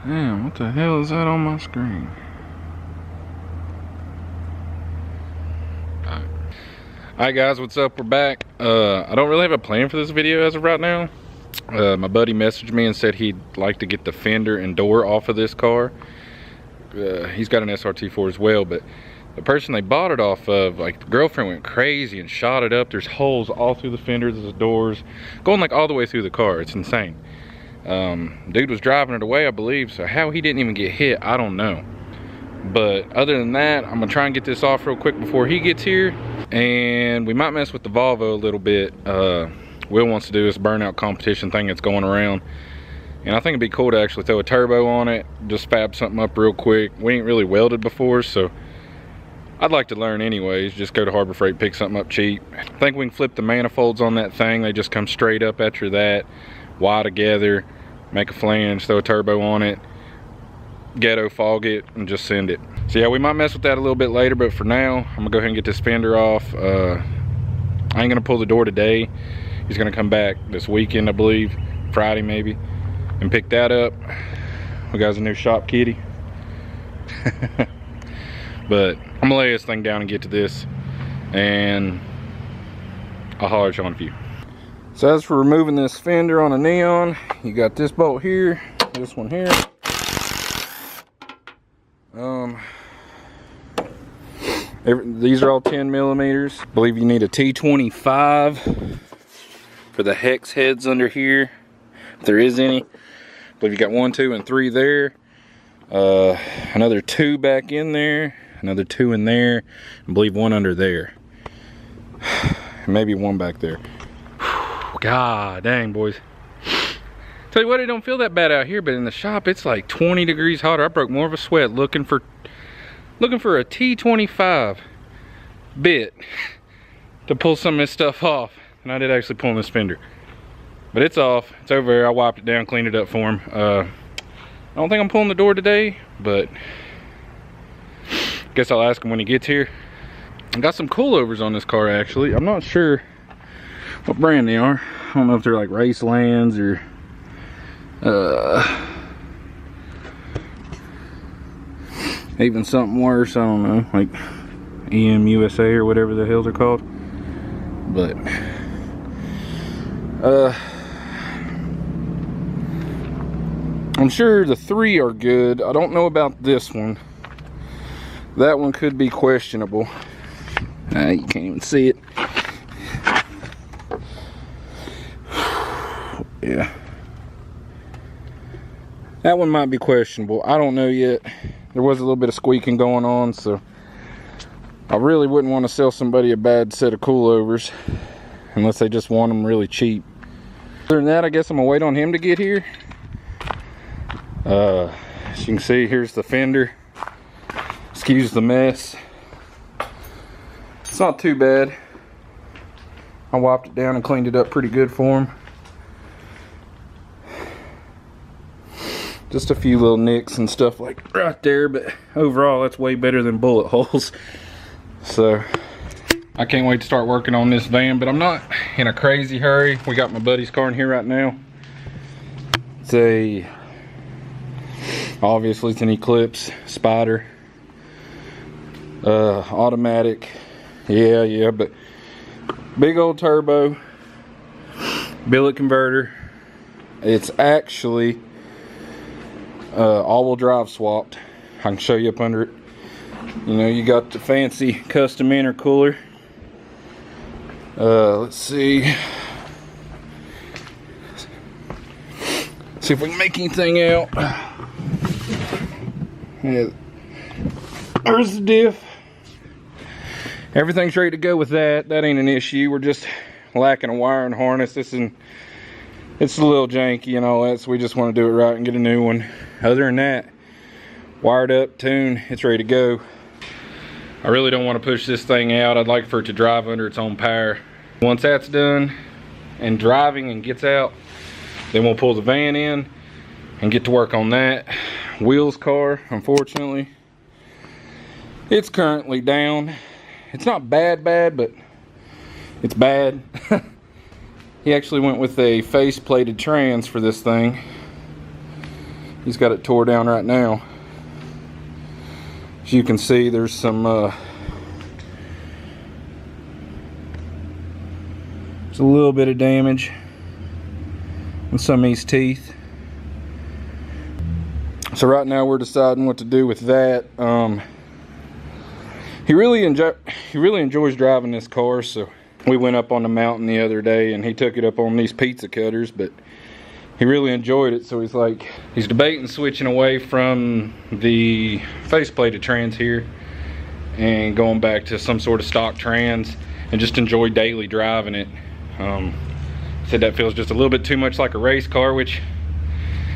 Damn, what the hell is that on my screen? Alright guys, what's up? We're back. I don't really have a plan for this video as of right now. My buddy messaged me and said he'd like to get the fender and door off of this car. He's got an SRT4 as well, but the person they bought it off of, like, the girlfriend went crazy and shot it up. There's holes all through the fenders, the doors, going like all the way through the car. It's insane. Dude was driving it away, I believe, so how he didn't even get hit, I don't know. But other than that, I'm gonna try and get this off real quick before he gets here, and we might mess with the Volvo a little bit. Will wants to do this burnout competition thing that's going around, and I think it'd be cool to actually throw a turbo on it, just fab something up real quick. We ain't really welded before, so I'd like to learn anyways. Just go to Harbor Freight, pick something up cheap. I think we can flip the manifolds on that thing. They just come straight up after that, wire together, make a flange, throw a turbo on it, ghetto fog it, and just send it. So yeah, we might mess with that a little bit later, but for now, I'm gonna go ahead and get this fender off. I ain't gonna pull the door today. He's gonna come back this weekend, I believe, Friday maybe, and pick that up. We got a new shop kitty. But I'm gonna lay this thing down and get to this, and I'll holler at you in a few. So as for removing this fender on a Neon, you got this bolt here, this one here. These are all 10 millimeters. I believe you need a T25 for the hex heads under here, if there is any. I believe you got 1, 2, and 3 there. Another 2 back in there, another 2 in there, I believe 1 under there. Maybe 1 back there. God dang, boys. Tell you what, it don't feel that bad out here, but in the shop it's like 20 degrees hotter. I broke more of a sweat looking for a T25 bit to pull some of this stuff off, and I did actually pull this fender. But it's off, it's over there. I wiped it down, cleaned it up for him. I don't think I'm pulling the door today, but guess I'll ask him when he gets here. I got some coilovers on this car actually. I'm not sure what brand they are. I don't know if they're like Racelands or even something worse. I don't know, like EM USA or whatever the hell they're called. But I'm sure the 3 are good. I don't know about this one. That one could be questionable. You can't even see it. Yeah, that one might be questionable. I don't know yet. There was a little bit of squeaking going on, so I really wouldn't want to sell somebody a bad set of coilovers unless they just want them really cheap. Other than that, I guess I'm gonna wait on him to get here. As you can see, here's the fender. Excuse the mess. It's not too bad. I wiped it down and cleaned it up pretty good for him. Just a few little nicks and stuff like right there, but overall that's way better than bullet holes. So I can't wait to start working on this van, but I'm not in a crazy hurry. We got my buddy's car in here right now. It's obviously it's an Eclipse Spider, automatic. Yeah, but big old turbo, billet converter. It's actually all-wheel drive swapped. I can show you up under it. You know, you got the fancy custom intercooler. Let's see if we can make anything out. Yeah, there's the diff. Everything's ready to go with that. That ain't an issue. We're just lacking a wire and harness. It's a little janky and all that, so we just want to do it right and get a new one. Other than that, wired up, tuned, it's ready to go. I really don't want to push this thing out. I'd like for it to drive under its own power. Once that's done and driving and gets out, then we'll pull the van in and get to work on that. Will's car, unfortunately, it's currently down. It's not bad, but it's bad. He actually went with a face-plated trans for this thing. He's got it tore down right now. As you can see, there's some there's a little bit of damage on some of these teeth. So right now we're deciding what to do with that. He really enjoys driving this car, so we went up on the mountain the other day and he took it up on these pizza cutters, but he really enjoyed it, so he's debating switching away from the faceplated trans here and going back to some sort of stock trans and just enjoy daily driving it. Said that feels just a little bit too much like a race car, which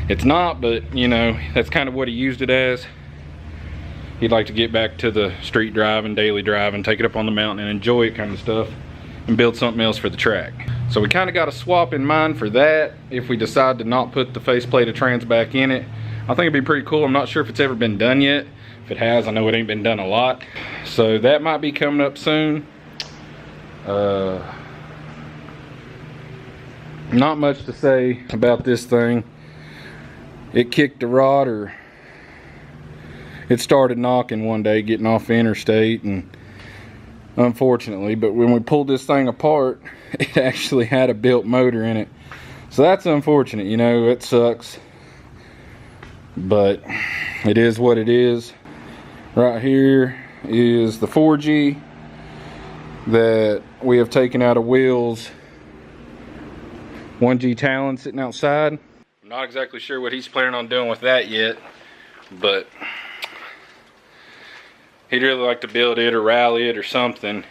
it's not, but you know, that's kind of what he used it as. He'd like to get back to the street driving, daily driving, take it up on the mountain and enjoy it kind of stuff, and build something else for the track. So we kind of got a swap in mind for that if we decide to not put the faceplated trans back in it. I think it'd be pretty cool. I'm not sure if it's ever been done yet. If it has, I know it ain't been done a lot. So that might be coming up soon. Not much to say about this thing. It kicked a rod, or it started knocking one day getting off the interstate, and unfortunately, but when we pulled this thing apart, it actually had a built motor in it. So that's unfortunate, you know, it sucks, but it is what it is. Right here is the 4G that we have taken out of Will's 1G Talon sitting outside. I'm not exactly sure what he's planning on doing with that yet, but he'd really like to build it or rally it or something.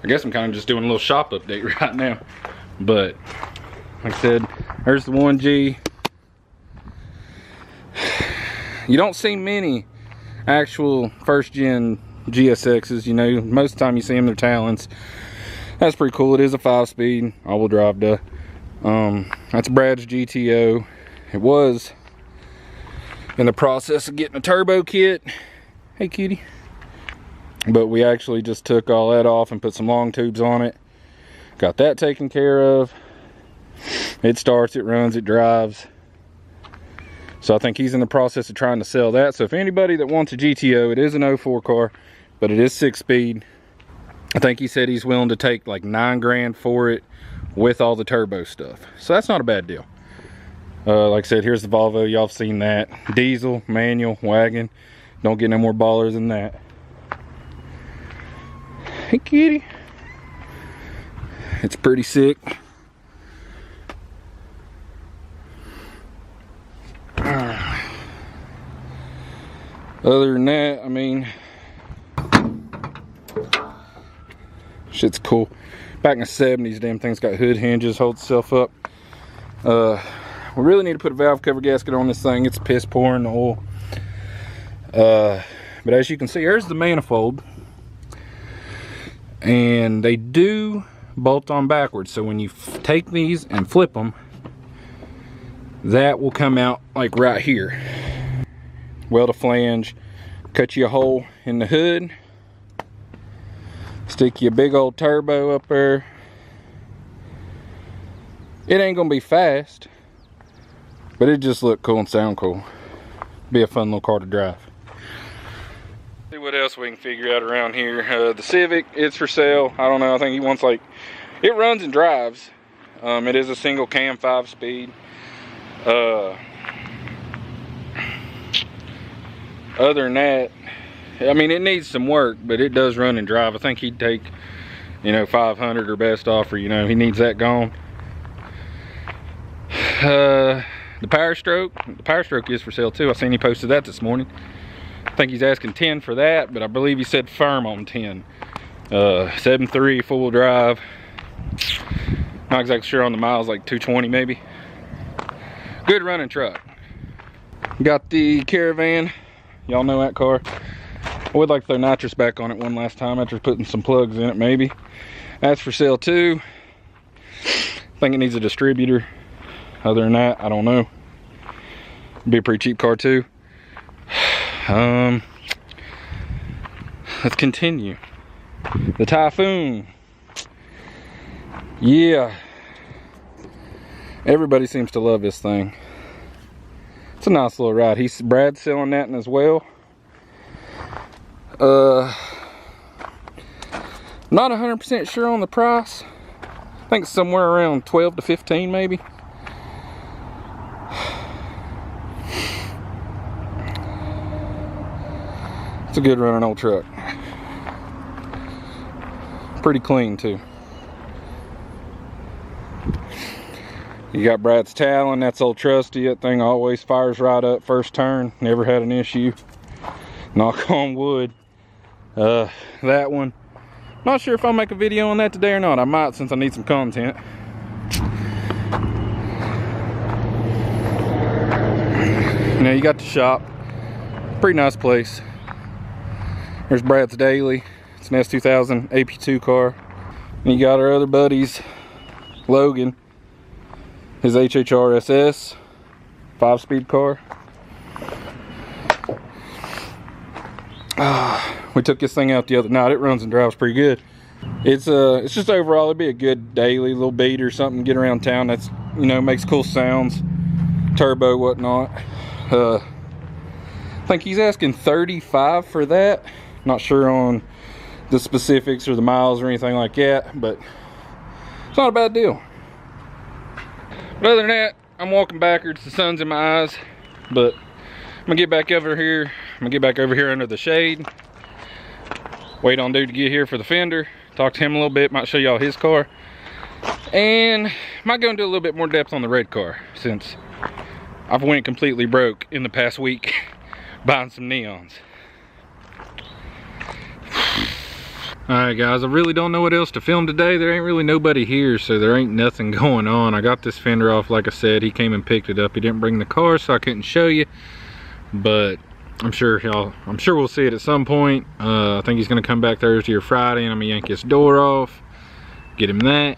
I guess I'm kind of just doing a little shop update right now. But like I said, there's the 1G. You don't see many actual first gen GSXs, you know. Most of the time you see them, they're Talons. That's pretty cool. It is a 5-speed all-wheel drive duh. That's Brad's GTO. It was in the process of getting a turbo kit. Hey kitty. But we actually just took all that off and put some long tubes on it. Got that taken care of. It starts, it runs, it drives. So I think he's in the process of trying to sell that. So if anybody that wants a GTO, it is an 04 car, but it is 6-speed. I think he said he's willing to take like $9 grand for it with all the turbo stuff. So that's not a bad deal. Like I said, here's the Volvo. Y'all have seen that. Diesel, manual, wagon. Don't get no more baller than that. Hey kitty. It's pretty sick. Other than that, I mean, shit's cool. Back in the 70s, damn thing's got hood hinges, holds itself up. We really need to put a valve cover gasket on this thing. It's piss poor in the oil. But as you can see, here's the manifold. And they do bolt on backwards. So when you take these and flip them, that will come out like right here. Weld a flange, cut you a hole in the hood, stick you a big old turbo up there. It ain't gonna be fast, but it just look cool and sound cool. Be a fun little car to drive. See what else we can figure out around here. The Civic, it's for sale. I don't know, I think he wants like, it runs and drives. It is a single cam 5-speed. Other than that, I mean, it needs some work, but it does run and drive. I think he'd take, you know, 500 or best offer, you know, he needs that gone. The Power Stroke is for sale too. I seen he posted that this morning. I think he's asking 10 for that, but I believe he said firm on 10. 7.3 four-wheel drive. Not exactly sure on the miles, like 220 maybe. Good running truck. Got the Caravan. Y'all know that car. I would like to throw nitrous back on it one last time after putting some plugs in it maybe. That's for sale too. I think it needs a distributor. Other than that, I don't know. Be a pretty cheap car too. Let's continue. The Typhoon. Yeah. Everybody seems to love this thing. It's a nice little ride. Brad's selling that as well. Not 100% sure on the price. I think it's somewhere around 12 to 15 maybe. It's a good running old truck. Pretty clean too. You got Brad's Talon, that's old trusty. That thing always fires right up first turn. Never had an issue. Knock on wood. That one. Not sure if I'll make a video on that today or not. I might, since I need some content. Now you got the shop. Pretty nice place. There's Brad's Daily. It's an S2000 AP2 car. And you got our other buddies, Logan. His HHR SS 5-speed car. We took this thing out the other night. It runs and drives pretty good. It's just overall it'd be a good daily little beat or something. Get around town. That's, you know, makes cool sounds. Turbo, whatnot. I think he's asking 35 for that. Not sure on the specifics or the miles or anything like that, but it's not a bad deal. But other than that, I'm walking backwards. The sun's in my eyes, but I'm gonna get back over here. I'm gonna get back over here under the shade. Wait on dude to get here for the fender. Talk to him a little bit. Might show y'all his car, and might go into a little bit more depth on the red car since I've went completely broke in the past week buying some neons. Alright guys, I really don't know what else to film today. There ain't really nobody here, so there ain't nothing going on. I got this fender off, like I said. He came and picked it up. He didn't bring the car, so I couldn't show you. But I'm sure we'll see it at some point. I think he's gonna come back Thursday or Friday, and I'm gonna yank his door off, get him that,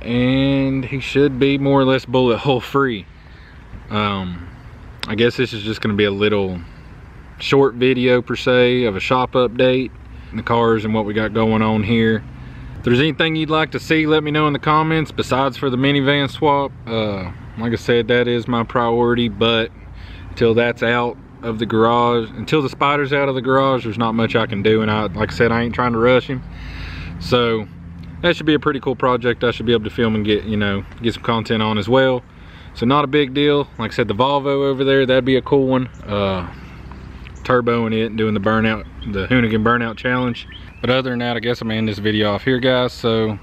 and he should be more or less bullet hole free. I guess this is just gonna be a little short video per se of a shop update, the cars and what we got going on here. If there's anything you'd like to see, let me know in the comments besides for the minivan swap. Like I said, that is my priority, but until that's out of the garage, until the Spider's out of the garage, there's not much I can do. And like I said, I ain't trying to rush him, so that should be a pretty cool project. I should be able to film and get some content on as well, so not a big deal. Like I said, the Volvo over there, that'd be a cool one. Turboing it and doing the Hoonigan burnout challenge. But other than that, I guess I'm gonna end this video off here, guys. So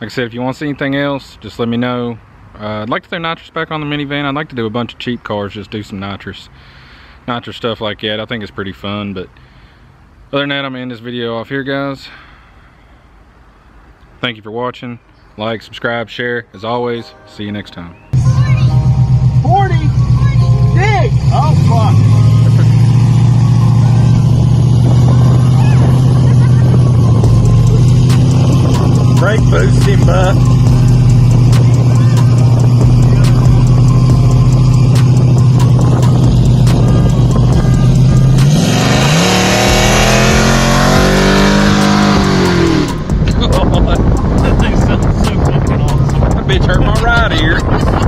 like I said, if you want to see anything else, just let me know. I'd like to throw nitrous back on the minivan. I'd like to do a bunch of cheap cars, just do some nitrous stuff like that. I think it's pretty fun. But other than that, I'm gonna end this video off here, guys. Thank you for watching. Like, subscribe, share. As always, see you next time. 40! Dig! Oh fuck! Brake boosting, bud. That thing sounds so fucking awesome. That bitch hurt my right ear.